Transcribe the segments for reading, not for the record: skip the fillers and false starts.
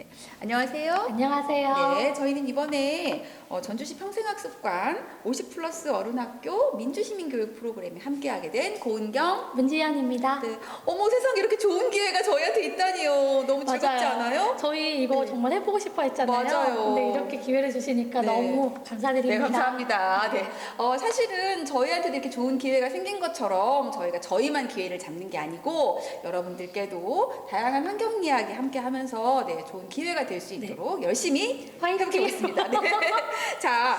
네, 안녕하세요. 안녕하세요. 네, 저희는 이번에 전주시 평생학습관 50+ 어른학교 민주시민교육 프로그램에 함께하게 된 고은경, 문지연입니다. 네, 어머 세상에 이렇게 좋은 기회가 저희한테 있다니요. 너무 즐겁지 않아요? 저희 이거 네. 정말 해보고 싶어 했잖아요. 맞아요. 근데 이렇게 기회를 주시니까 네. 너무 네, 감사드립니다. 감사합니다. 네, 사실은 저희한테도 이렇게 좋은 기회가 생긴 것처럼 저희가 저희만 기회를 잡는 게 아니고 여러분들께도 다양한 환경 이야기 함께 하면서 네, 좋은 기회가 될 수 있도록 열심히 화이팅! 해보겠습니다. 네. 자,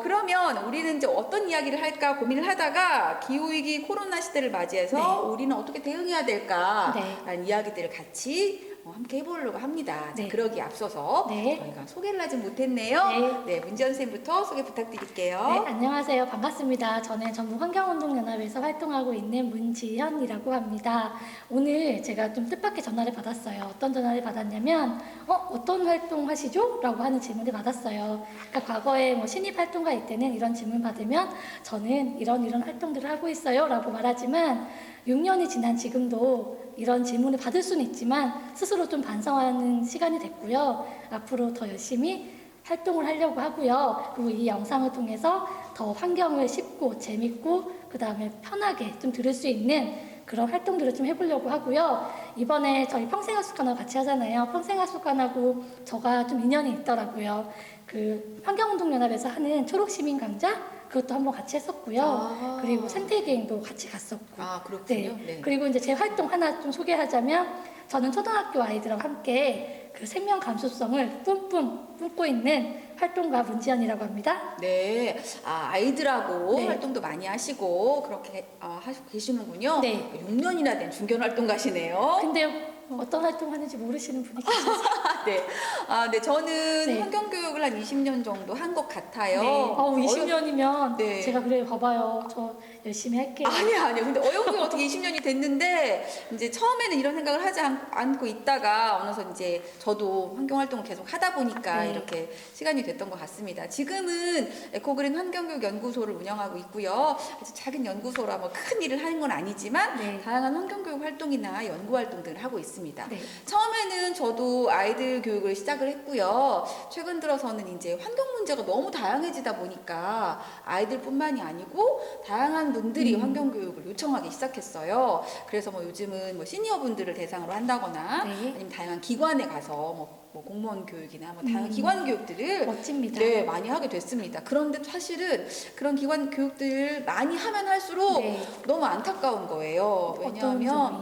그러면 우리는 이제 어떤 이야기를 할까 고민을 하다가 기후위기 코로나 시대를 맞이해서 우리는 어떻게 대응해야 될까라는 이야기들을 같이 함께 해보려고 합니다. 자, 그러기에 앞서서 저희가 소개를 하지 못했네요. 네, 문지연 쌤부터 소개 부탁드릴게요. 네, 안녕하세요. 반갑습니다. 저는 전국환경운동연합에서 활동하고 있는 문지연이라고 합니다. 오늘 제가 좀 뜻밖의 전화를 받았어요. 어떤 전화를 받았냐면 어떤 활동 하시죠? 라고 하는 질문을 받았어요. 그러니까 과거에 뭐 신입 활동가일 때는 이런 질문 받으면 저는 이런 활동들을 하고 있어요 라고 말하지만 6년이 지난 지금도 이런 질문을 받을 수는 있지만 스스로 좀 반성하는 시간이 됐고요. 앞으로 더 열심히 활동을 하려고 하고요. 그리고 이 영상을 통해서 더 환경을 쉽고 재밌고 그 다음에 편하게 좀 들을 수 있는 그런 활동들을 좀 해보려고 하고요. 이번에 저희 평생학습관하고 같이 하잖아요. 평생학습관하고 저가 좀 인연이 있더라고요. 그 환경운동연합에서 하는 초록시민강좌 그것도 한번 같이 했었고요. 그리고 생태계행도 같이 갔었고. 그렇군요. 네. 그리고 이제 제 활동 하나 좀 소개하자면 저는 초등학교 아이들과 함께 그 생명 감수성을 뿜뿜 품고 있는 활동가 문지연이라고 합니다. 네, 아이들하고 활동도 많이 하시고 그렇게 하시고 계시는군요. 네. 6년이나 된 중견 활동가시네요. 근데 어떤 활동 하는지 모르시는 분이 계셔서. 네. 네, 저는 환경교육을 한 20년 정도 한 것 같아요. 20년이면 네. 제가 그래요. 봐봐요. 저 열심히 할게요. 아니요. 근데 어영부가 어떻게 20년이 됐는데 이제 처음에는 이런 생각을 하지 않고 있다가 어느새 이제 저도 환경활동을 계속 하다 보니까 이렇게 시간이 됐던 것 같습니다. 지금은 에코그린 환경교육 연구소를 운영하고 있고요. 아주 작은 연구소라 뭐 큰 일을 하는 건 아니지만 다양한 환경교육 활동이나 연구 활동들을 하고 있습니다. 처음에는 저도 아이들 교육을 시작을 했고요. 최근 들어서는 이제 환경 문제가 너무 다양해지다 보니까 아이들뿐만이 아니고 다양한 분들이 환경교육을 요청하기 시작했어요. 그래서 뭐 요즘은 뭐 시니어분들을 대상으로 한다거나 아니면 다양한 기관에 가서 뭐 공무원 교육이나 뭐 다양한 기관 교육들을 멋집니다. 네, 많이 하게 됐습니다. 그런데 사실은 그런 기관 교육들을 많이 하면 할수록 너무 안타까운 거예요. 왜냐하면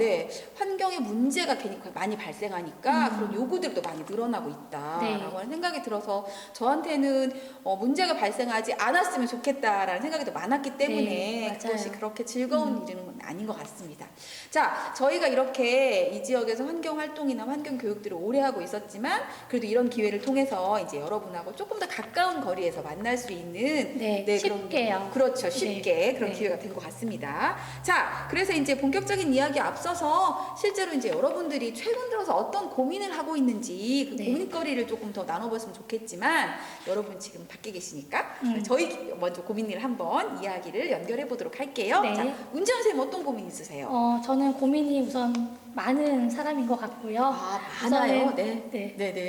환경에 문제가 괜히 많이 발생하니까 그런 요구들도 많이 늘어나고 있다라고 하는 생각이 들어서 저한테는 문제가 발생하지 않았으면 좋겠다라는 생각이 더 많았기 때문에 그것이 그렇게 즐거운 일은 아닌 것 같습니다. 자, 저희가 이렇게 이 지역에서 환경 활동이나 환경 교육들을 오래 하고 있었지만 그래도 이런 기회를 통해서 이제 여러분하고 조금 더 가까운 거리에서 만날 수 있는 쉽게요. 그렇죠. 쉽게 그런 기회가 된 것 같습니다. 자, 그래서 이제 본격적인 이야기 앞서서 실제로 이제 여러분들이 최근 들어서 어떤 고민을 하고 있는지 그 고민거리를 조금 더 나눠봤으면 좋겠지만 여러분 지금 밖에 계시니까 저희 먼저 고민을 한번 이야기를 연결해 보도록 할게요. 자, 문지연 선생님 어떤 고민 있으세요? 저는 고민이 우선 많은 사람인 것 같고요. 많아요.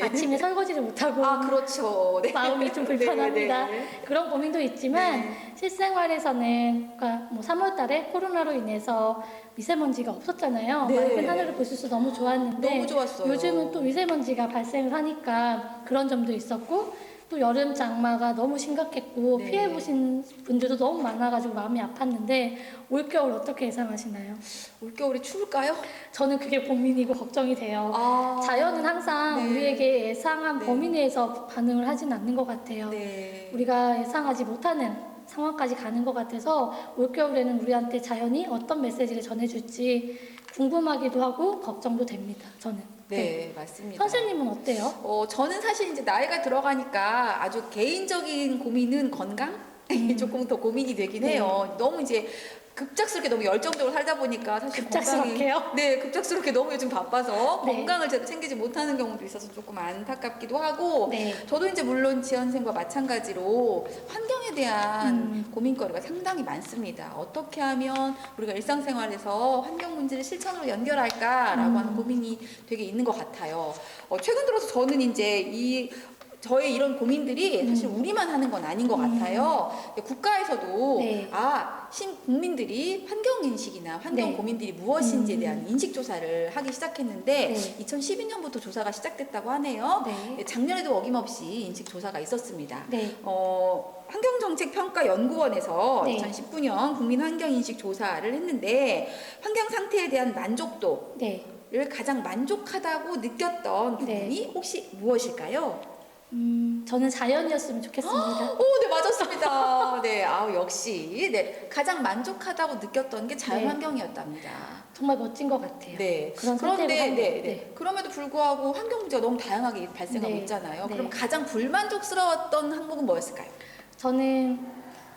아침에 설거지를 못하고 그렇죠. 마음이 좀 불편합니다. 그런 고민도 있지만 실생활에서는 그러니까 뭐 3월 달에 코로나로 인해서 미세먼지가 없었잖아요. 맑은 하늘을 볼 수 있어서 너무 좋았는데 너무 좋았어요. 요즘은 또 미세먼지가 발생을 하니까 그런 점도 있었고 또 여름 장마가 너무 심각했고 피해보신 분들도 너무 많아가지고 마음이 아팠는데 올겨울 어떻게 예상하시나요? 올겨울이 추울까요? 저는 그게 고민이고 걱정이 돼요. 자연은 항상 우리에게 예상한 범위 내에서 반응을 하진 않는 것 같아요. 우리가 예상하지 못하는 상황까지 가는 것 같아서 올겨울에는 우리한테 자연이 어떤 메시지를 전해줄지 궁금하기도 하고 걱정도 됩니다. 저는. 네, 맞습니다. 선생님은 어때요? 저는 사실 이제 나이가 들어가니까 아주 개인적인 고민은 건강? 조금 더 고민이 되긴 해요. 너무 이제 급작스럽게 너무 열정적으로 살다 보니까 사실 급작스럽게요? 네, 급작스럽게 너무 요즘 바빠서 네. 건강을 제대로 챙기지 못하는 경우도 있어서 조금 안타깝기도 하고 네. 저도 이제 물론 지연생과 마찬가지로 환경에 대한 고민거리가 상당히 많습니다. 어떻게 하면 우리가 일상생활에서 환경 문제를 실천으로 연결할까라고 하는 고민이 되게 있는 것 같아요. 최근 들어서 저는 이제 저의 이런 고민들이 사실 우리만 하는 건 아닌 것 같아요. 국가에서도 네. 국민들이 환경인식이나 환경 네. 고민들이 무엇인지에 대한 인식조사를 하기 시작했는데 네. 2012년부터 조사가 시작됐다고 하네요. 네. 작년에도 어김없이 인식조사가 있었습니다. 네. 환경정책평가연구원에서 네. 2019년 국민환경인식조사를 했는데 환경 상태에 대한 만족도 네. 를 가장 만족하다고 느꼈던 부분이 혹시 무엇일까요? 저는 자연이었으면 좋겠습니다. 오, 네, 맞았습니다. 네, 역시. 네, 가장 만족하다고 느꼈던 게 네. 자연환경이었답니다. 정말 멋진 것 같아요. 네. 그런 선택을 그런데, 한 거. 네. 그럼에도 불구하고 환경 문제가 너무 다양하게 발생하고 네. 있잖아요. 네. 그럼 가장 불만족스러웠던 항목은 뭐였을까요? 저는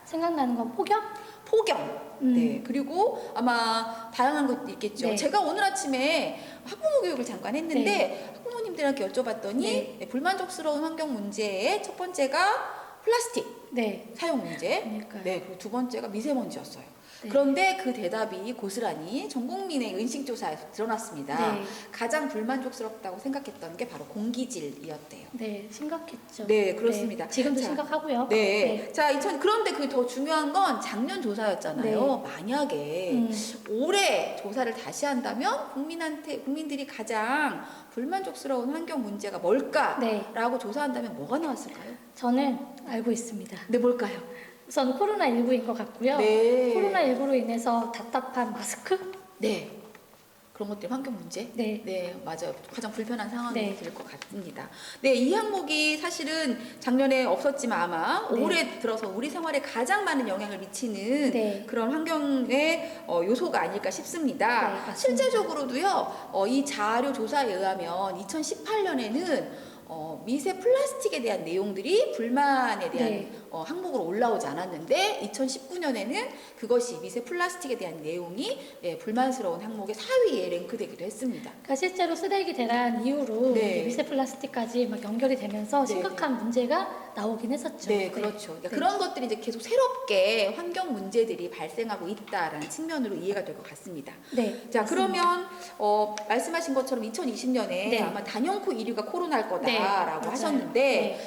생각나는 건 폭염? 폭염. 네. 그리고 아마 다양한 것도 있겠죠. 네. 제가 오늘 아침에 학부모 교육을 잠깐 했는데 학부모님들한테 여쭤봤더니 네. 불만족스러운 환경 문제의 첫 번째가 플라스틱 네. 사용 문제. 그러니까요. 네. 그리고 두 번째가 미세먼지였어요. 네. 그런데 그 대답이 고스란히 전 국민의 인식조사에서 드러났습니다. 네. 가장 불만족스럽다고 생각했던 게 바로 공기질이었대요. 네, 심각했죠. 네, 그렇습니다. 지금도 자, 심각하고요. 네. 자, 그런데 그 더 중요한 건 작년 조사였잖아요. 네. 만약에 올해 조사를 다시 한다면 국민들이 가장 불만족스러운 환경 문제가 뭘까라고 네. 조사한다면 뭐가 나왔을까요? 저는 알고 있습니다. 네, 뭘까요? 우선 코로나19인 것 같고요. 네. 코로나19로 인해서 답답한 마스크? 네. 그런 것들 환경 문제? 네. 네, 맞아요. 가장 불편한 상황이 네. 될 것 같습니다. 네, 이 항목이 사실은 작년에 없었지만 아마 네. 올해 들어서 우리 생활에 가장 많은 영향을 미치는 네. 그런 환경의 요소가 아닐까 싶습니다. 네, 맞습니다. 실제적으로도요, 이 자료 조사에 의하면 2018년에는 미세 플라스틱에 대한 내용들이 불만에 대한 네. 항목으로 올라오지 않았는데 2019년에는 그것이 미세 플라스틱에 대한 내용이 불만스러운 항목의 4위에 랭크되기도 했습니다. 그러니까 실제로 쓰레기 대란 이후로 네. 이제 미세 플라스틱까지 막 연결이 되면서 네. 심각한 문제가 나오긴 했었죠. 네, 그렇죠. 그러니까 네. 그런 것들이 이제 계속 새롭게 환경 문제들이 발생하고 있다라는 측면으로 이해가 될 것 같습니다. 네. 자, 맞습니다. 그러면 말씀하신 것처럼 2020년에 네. 아마 단연코 1위가 코로나일 거다라고 네, 맞아요. 하셨는데 네.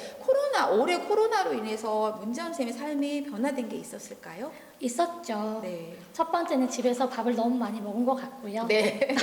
올해 코로나로 인해서 문재원 쌤의 삶이 변화된 게 있었을까요? 있었죠. 네. 첫 번째는 집에서 밥을 너무 많이 먹은 것 같고요. 네.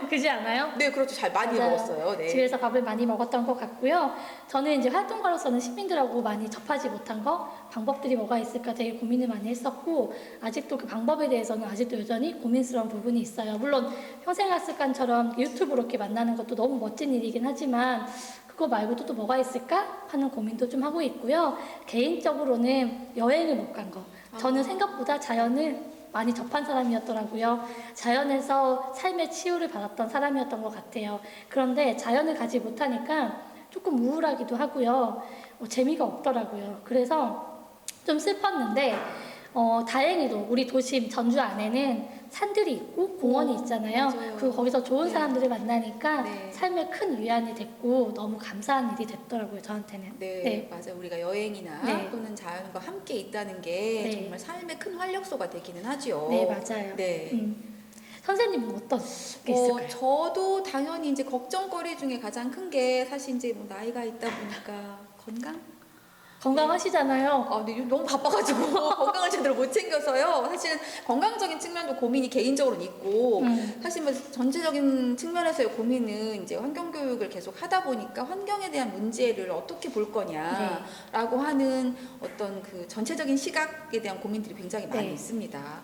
그지 않아요? 네, 그렇죠. 잘 많이 맞아요. 먹었어요. 네. 집에서 밥을 많이 먹었던 것 같고요. 저는 이제 활동가로서는 시민들하고 많이 접하지 못한 거, 방법들이 뭐가 있을까 되게 고민을 많이 했었고, 아직도 그 방법에 대해서는 아직도 여전히 고민스러운 부분이 있어요. 물론 평생학습관처럼 유튜브로 이렇게 만나는 것도 너무 멋진 일이긴 하지만, 그거 말고도 또 뭐가 있을까 하는 고민도 좀 하고 있고요. 개인적으로는 여행을 못 간 거. 저는 생각보다 자연을 많이 접한 사람이었더라고요. 자연에서 삶의 치유를 받았던 사람이었던 것 같아요. 그런데 자연을 가지 못하니까 조금 우울하기도 하고요. 재미가 없더라고요. 그래서 좀 슬펐는데 다행히도 우리 도심 전주 안에는 산들이 있고 공원이 있잖아요. 맞아요. 그리고 거기서 좋은 네. 사람들을 만나니까 네. 삶에 큰 위안이 됐고 너무 감사한 일이 됐더라고요. 저한테는. 네, 맞아요. 우리가 여행이나 네. 또는 자연과 함께 있다는 게 네. 정말 삶의 큰 활력소가 되기는 하죠. 네, 맞아요. 네. 선생님은 어떤 게 있을까요? 저도 당연히 이제 걱정거리 중에 가장 큰 게 사실 이제 뭐 나이가 있다 보니까 건강? 건강하시잖아요. 근데 요즘 너무 바빠가지고 건강을 제대로 못 챙겨서요. 사실은 건강적인 측면도 고민이 개인적으로는 있고 사실 뭐 전체적인 측면에서의 고민은 이제 환경교육을 계속 하다 보니까 환경에 대한 문제를 어떻게 볼 거냐라고 하는 어떤 그 전체적인 시각에 대한 고민들이 굉장히 많이 네. 있습니다.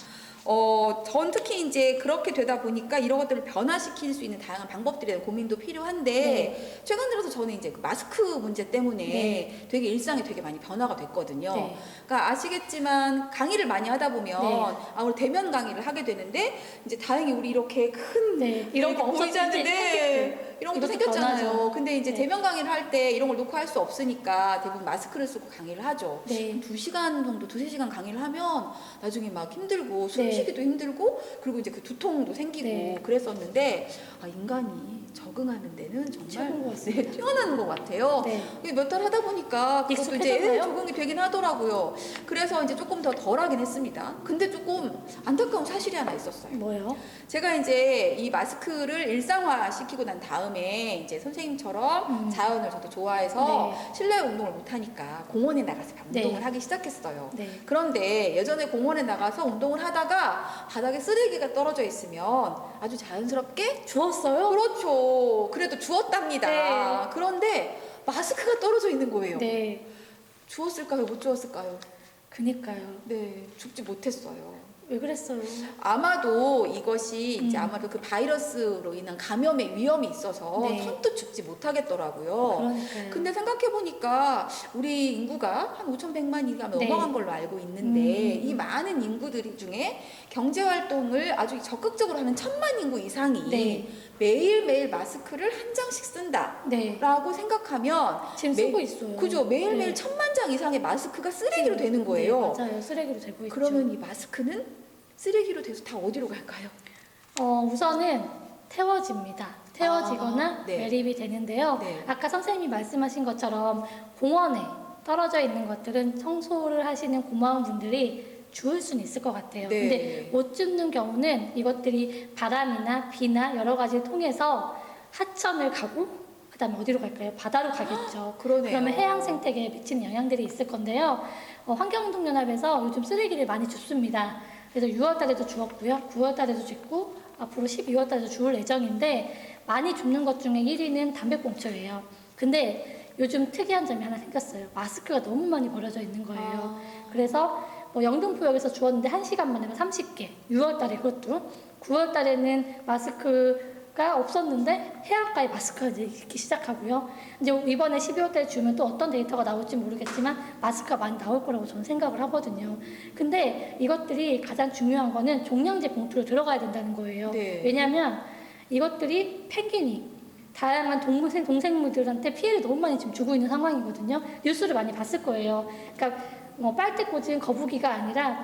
전 특히 이제 그렇게 되다 보니까 이런 것들을 변화시킬 수 있는 다양한 방법들에 대한 고민도 필요한데 네. 최근 들어서 저는 이제 그 마스크 문제 때문에 네. 되게 일상이 되게 많이 변화가 됐거든요. 네. 그러니까 아시겠지만 강의를 많이 하다 보면 네. 우리 대면 강의를 하게 되는데 이제 다행히 우리 이렇게 큰 네, 이런 거 보이지 없었는지 않는데 이런 것도 이것도 생겼잖아요. 변하죠. 근데 이제 네. 대면 강의를 할 때 이런 걸 놓고 할 수 없으니까 대부분 마스크를 쓰고 강의를 하죠. 네. 2시간 정도, 2-3시간 강의를 하면 나중에 막 힘들고 네. 숨쉬기도 힘들고 그리고 이제 그 두통도 생기고 네. 그랬었는데 인간이 적응하는 데는 정말 최고인 것 같습니다. 뛰어나는 것 같아요. 네. 몇 달 하다 보니까 그것도 이제 익숙해졌나요? 적응이 되긴 하더라고요. 그래서 이제 조금 더 덜하긴 했습니다. 근데 조금 안타까운 사실이 하나 있었어요. 뭐요? 제가 이제 이 마스크를 일상화 시키고 난 다음에 이제 선생님처럼 자연을 저도 좋아해서 네. 실내 운동을 못 하니까 공원에 나가서 네. 운동을 하기 시작했어요. 네. 그런데 예전에 공원에 나가서 운동을 하다가 바닥에 쓰레기가 떨어져 있으면 아주 자연스럽게 주웠어요? 그렇죠. 그래도 주웠답니다. 네. 그런데 마스크가 떨어져 있는 거예요. 네. 주웠을까요? 못 주웠을까요? 그니까요. 네, 죽지 못했어요. 왜 그랬어요? 아마도 이것이 이제 아마도 그 바이러스로 인한 감염의 위험이 있어서 네. 선뜻 죽지 못하겠더라고요. 그러니까요. 근데 생각해보니까 우리 인구가 한 5,100만이가 네. 넘어간 걸로 알고 있는데 이 많은 인구들 중에 경제활동을 아주 적극적으로 하는 1,000만 인구 이상이 네. 매일매일 마스크를 한 장씩 쓴다라고 네. 생각하면 지금 쓰고 있어요. 그죠? 매일매일 네. 1,000만 장 이상의 마스크가 쓰레기로 되는 거예요. 네, 맞아요. 쓰레기로 되고 있죠. 그러면 이 마스크는 쓰레기로 돼서 다 어디로 갈까요? 우선은 태워집니다. 태워지거나 네. 매립이 되는데요. 네. 아까 선생님이 말씀하신 것처럼 공원에 떨어져 있는 것들은 청소를 하시는 고마운 분들이 주울 수는 있을 것 같아요. 네. 근데 못 줍는 경우는 이것들이 바람이나 비나 여러 가지를 통해서 하천을 가고 그다음에 어디로 갈까요? 바다로 가겠죠. 그러네요. 그러면 해양 생태계에 미치는 영향들이 있을 건데요. 환경운동연합에서 요즘 쓰레기를 많이 줍습니다. 그래서 6월 달에도 주었고요. 9월 달에도 줍고 앞으로 12월 달에도 주울 예정인데 많이 줍는 것 중에 1위는 담배꽁초예요. 근데 요즘 특이한 점이 하나 생겼어요. 마스크가 너무 많이 버려져 있는 거예요. 그래서 영등포역에서 주었는데 1시간 만에 30개. 6월 달에 그것도. 9월 달에는 마스크가 없었는데 해안가에 마스크가 이제 있기 시작하고요. 이제 이번에 12월 달에 주면 또 어떤 데이터가 나올지 모르겠지만 마스크가 많이 나올 거라고 저는 생각을 하거든요. 근데 이것들이 가장 중요한 거는 종량제 봉투로 들어가야 된다는 거예요. 네. 왜냐하면 이것들이 펭귄이 다양한 동생물들한테 피해를 너무 많이 지금 주고 있는 상황이거든요. 뉴스를 많이 봤을 거예요. 그러니까 빨대 꽂은 거북이가 아니라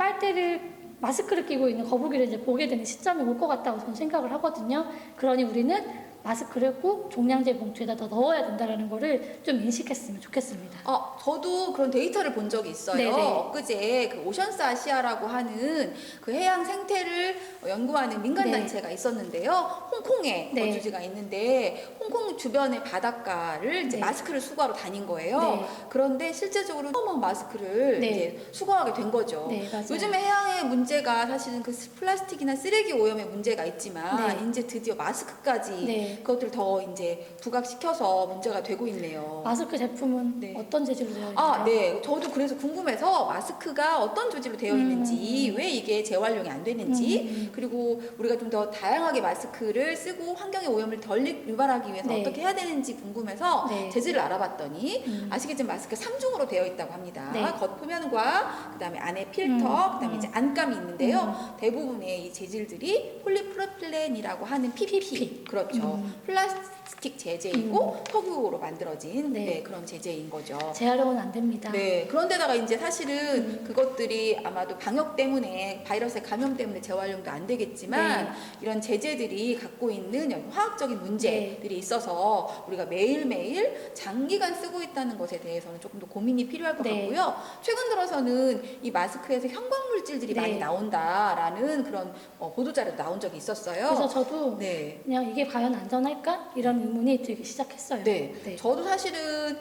마스크를 끼고 있는 거북이를 이제 보게 되는 시점이 올 것 같다고 저는 생각을 하거든요. 그러니 우리는 마스크를 꼭 종량제 봉투에다 더 넣어야 된다는 거를 좀 인식했으면 좋겠습니다. 저도 그런 데이터를 본 적이 있어요. 네네. 엊그제 그 오션스 아시아라고 하는 그 해양 생태를 연구하는 민간 네. 단체가 있었는데요. 홍콩에 네. 거주지가 있는데 홍콩 주변의 바닷가를 이제 네. 마스크를 수거하러 다닌 거예요. 네. 그런데 실제적으로 처음 마스크를 네. 이제 수거하게 된 거죠. 네, 맞아요. 요즘에 해양의 문제가 사실은 그 플라스틱이나 쓰레기 오염의 문제가 있지만 네. 이제 드디어 마스크까지 네. 그것들을 더 이제 부각시켜서 문제가 되고 있네요. 마스크 제품은 네. 어떤 재질로 되어 있나요? 네. 저도 그래서 궁금해서 마스크가 어떤 조직으로 되어 있는지, 왜 이게 재활용이 안 되는지, 그리고 우리가 좀 더 다양하게 마스크를 쓰고 환경의 오염을 덜 유발하기 위해서 네. 어떻게 해야 되는지 궁금해서 네. 재질을 알아봤더니 아시겠지만 마스크 3중으로 되어 있다고 합니다. 네. 겉표면과 그다음에 안에 필터, 그다음에 이제 안감이 있는데요. 음. 대부분의 이 재질들이 폴리프로필렌이라고 하는 PP. 그렇죠. 플라스틱 재질이고 석유로 만들어진 네. 그런 재질인 거죠. 재활용은 안 됩니다. 네, 그런데다가 이제 사실은 그것들이 아마도 방역 때문에 바이러스의 감염 때문에 재활용도 안 되겠지만 네. 이런 제재들이 갖고 있는 화학적인 문제들이 있어서 우리가 매일매일 장기간 쓰고 있다는 것에 대해서는 조금 더 고민이 필요할 것 네. 같고요. 최근 들어서는 이 마스크에서 형광물질들이 네. 많이 나온다라는 그런 보도 자료도 나온 적이 있었어요. 그래서 저도 네. 그냥 이게 과연 안전할까? 이런 의문이 들기 시작했어요. 네. 네. 저도 사실은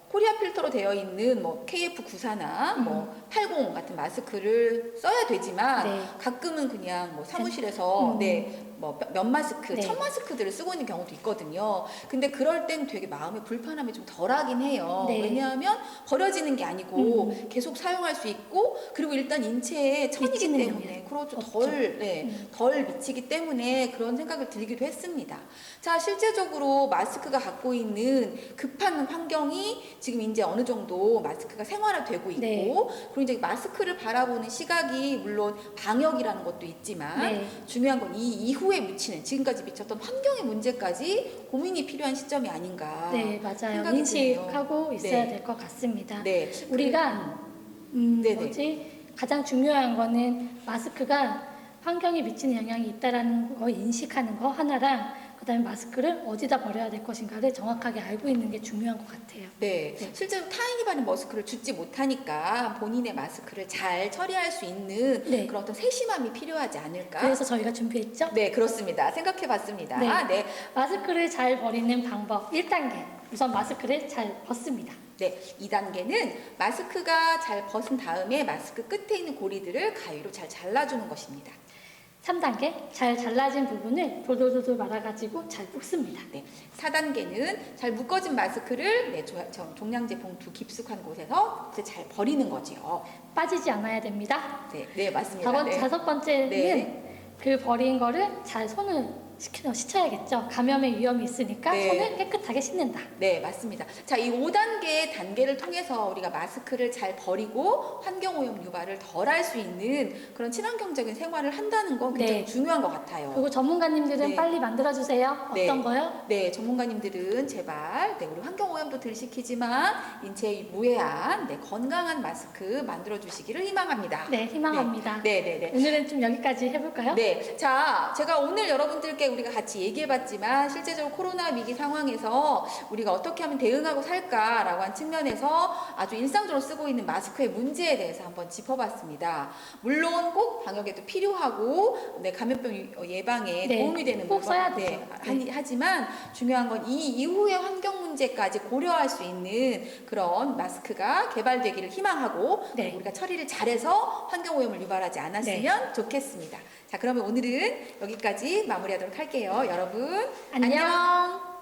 코리아 필터로 되어 있는 뭐 KF94나 뭐 80 같은 마스크를 써야 되지만 네. 가끔은 그냥 뭐 사무실에서 뭐 면 마스크, 네. 천 마스크들을 쓰고 있는 경우도 있거든요. 근데 그럴 땐 되게 마음의 불편함이 좀 덜하긴 해요. 네. 왜냐하면 버려지는 게 아니고 계속 사용할 수 있고 그리고 일단 인체에 천이기 미치는 때문에 영향 그렇죠. 없죠. 덜 미치기 때문에 그런 생각을 들기도 했습니다. 자, 실제적으로 마스크가 갖고 있는 급한 환경이 지금 이제 어느 정도 마스크가 생활화되고 있고 네. 그리고 이제 마스크를 바라보는 시각이 물론 방역이라는 것도 있지만 네. 중요한 건 이 이후에 의료에 미치는 지금까지 미쳤던 환경의 문제까지 고민이 필요한 시점이 아닌가. 네, 맞아요. 생각이 인식하고 드네요. 있어야 네. 될 것 같습니다. 네. 우리가 네네. 가장 중요한 거는 마스크가 환경에 미치는 영향이 있다라는 거 인식하는 거 하나랑 그다음에 마스크를 어디다 버려야 될 것인가를 정확하게 알고 있는 게 중요한 것 같아요. 네, 네. 실제로 타인이 바른 마스크를 주지 못하니까 본인의 마스크를 잘 처리할 수 있는 네. 그런 어떤 세심함이 필요하지 않을까? 그래서 저희가 준비했죠. 네, 그렇습니다. 생각해봤습니다. 네. 네. 마스크를 잘 버리는 방법 1단계. 우선 마스크를 잘 벗습니다. 네, 2단계는 마스크가 잘 벗은 다음에 마스크 끝에 있는 고리들을 가위로 잘 잘라주는 것입니다. 3단계. 잘 잘라진 부분을 돌돌돌 말아가지고 잘 볶습니다. 네, 4단계는 잘 묶어진 마스크를 종량제 봉투 깊숙한 곳에서 이제 잘 버리는 거죠. 빠지지 않아야 됩니다. 네, 네 맞습니다. 네. 다섯 번째는 네. 그 버린 거를 잘 손을 씻어야겠죠. 감염의 위험이 있으니까 네. 손을 깨끗하게 씻는다. 네, 맞습니다. 자, 이 5단계 단계를 통해서 우리가 마스크를 잘 버리고 환경오염 유발을 덜 할 수 있는 그런 친환경적인 생활을 한다는 건 굉장히 네. 중요한 것 같아요. 그리고 전문가님들은 네. 빨리 만들어주세요. 네. 어떤 거요? 네, 전문가님들은 제발 우리 환경오염도 덜 시키지만 인체에 무해한 건강한 마스크 만들어주시기를 희망합니다. 네, 희망합니다. 네, 네, 네. 오늘은 좀 여기까지 해볼까요? 네, 자, 제가 오늘 여러분들께 우리가 같이 얘기해봤지만 실제적으로 코로나 위기 상황에서 우리가 어떻게 하면 대응하고 살까라고 한 측면에서 아주 일상적으로 쓰고 있는 마스크의 문제에 대해서 한번 짚어봤습니다. 물론 꼭 방역에도 필요하고 감염병 예방에 네, 도움이 되는 꼭 써야 물건, 돼요. 하지만 중요한 건 이 이후의 환경 문제까지 고려할 수 있는 그런 마스크가 개발되기를 희망하고 네. 우리가 처리를 잘해서 환경오염을 유발하지 않았으면 좋겠습니다. 자, 그러면 오늘은 여기까지 마무리하도록 할게요. 여러분, 안녕. 안녕.